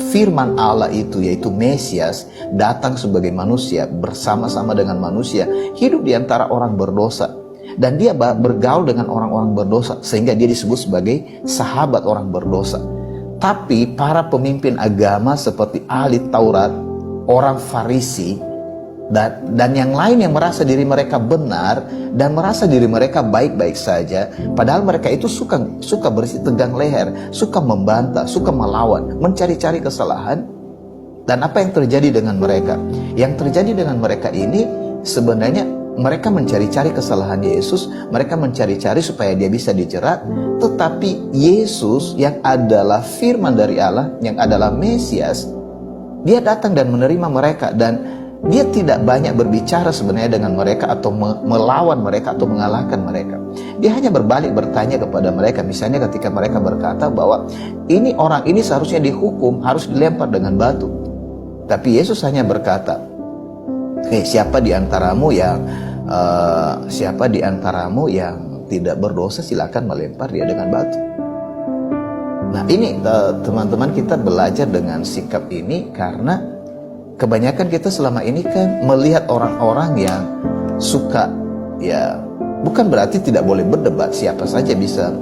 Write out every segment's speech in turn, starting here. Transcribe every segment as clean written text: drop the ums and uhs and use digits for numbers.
firman Allah itu, yaitu Mesias, datang sebagai manusia, bersama-sama dengan manusia, hidup di antara orang berdosa, dan dia bergaul dengan orang-orang berdosa, sehingga dia disebut sebagai sahabat orang berdosa. Tapi para pemimpin agama seperti ahli Taurat, orang Farisi, dan yang lain yang merasa diri mereka benar dan merasa diri mereka baik-baik saja, padahal mereka itu suka bersih tegang leher, suka membantah, suka melawan, mencari-cari kesalahan. Dan apa yang terjadi dengan mereka? Yang terjadi dengan mereka ini sebenarnya mereka mencari-cari kesalahan Yesus, mereka mencari-cari supaya dia bisa dijerat. Tetapi Yesus yang adalah firman dari Allah, yang adalah Mesias, dia datang dan menerima mereka, dan dia tidak banyak berbicara sebenarnya dengan mereka atau melawan mereka atau mengalahkan mereka. Dia hanya berbalik bertanya kepada mereka. Misalnya ketika mereka berkata bahwa orang ini seharusnya dihukum, harus dilempar dengan batu. Tapi Yesus hanya berkata, siapa di antaramu yang tidak berdosa, silakan melempar dia dengan batu. Nah ini teman-teman, kita belajar dengan sikap ini karena kebanyakan kita selama ini kan melihat orang-orang yang suka, ya bukan berarti tidak boleh berdebat, siapa saja bisa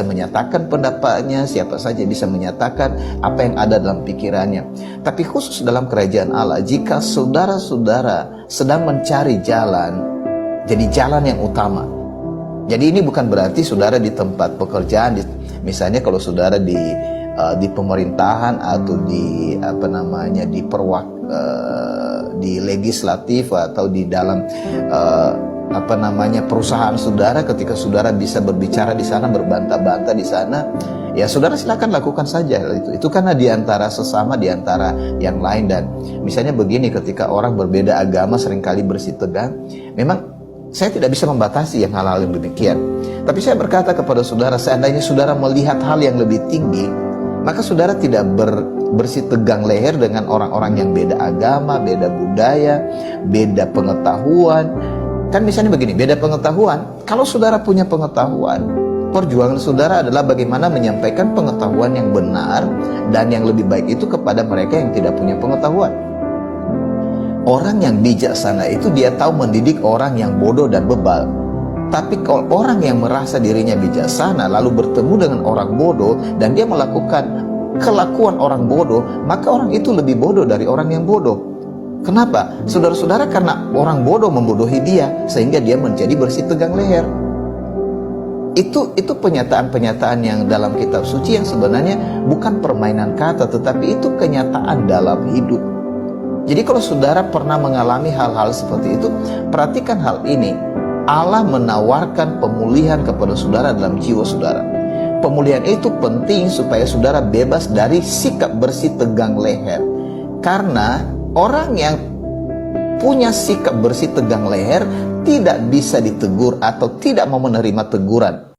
menyatakan pendapatnya, siapa saja bisa menyatakan apa yang ada dalam pikirannya. Tapi khusus dalam kerajaan Allah, jika saudara-saudara sedang mencari jalan, jadi jalan yang utama. Jadi ini bukan berarti saudara di tempat pekerjaan, misalnya kalau saudara di pemerintahan atau di legislatif atau di dalam perusahaan saudara, ketika saudara bisa berbicara di sana, berbantah-bantah di sana, ya saudara silakan lakukan saja itu karena di antara sesama, di antara yang lain. Dan misalnya begini, ketika orang berbeda agama seringkali bersitegang, memang saya tidak bisa membatasi yang hal-hal yang demikian. Tapi saya berkata kepada saudara, seandainya saudara melihat hal yang lebih tinggi, maka saudara tidak bersitegang leher dengan orang-orang yang beda agama, beda budaya, beda pengetahuan. Kan misalnya begini, beda pengetahuan. Kalau saudara punya pengetahuan, perjuangan saudara adalah bagaimana menyampaikan pengetahuan yang benar dan yang lebih baik itu kepada mereka yang tidak punya pengetahuan. Orang yang bijaksana itu dia tahu mendidik orang yang bodoh dan bebal. Tapi kalau orang yang merasa dirinya bijaksana lalu bertemu dengan orang bodoh dan dia melakukan kelakuan orang bodoh, maka orang itu lebih bodoh dari orang yang bodoh. Kenapa? Saudara-saudara, karena orang bodoh membodohi dia sehingga dia menjadi bersih tegang leher. Itu pernyataan-pernyataan yang dalam kitab suci yang sebenarnya bukan permainan kata, tetapi itu kenyataan dalam hidup. Jadi kalau saudara pernah mengalami hal-hal seperti itu, perhatikan hal ini. Allah menawarkan pemulihan kepada saudara dalam jiwa saudara. Pemulihan itu penting supaya saudara bebas dari sikap bersih tegang leher. Karena orang yang punya sikap bersih tegang leher tidak bisa ditegur atau tidak mau menerima teguran.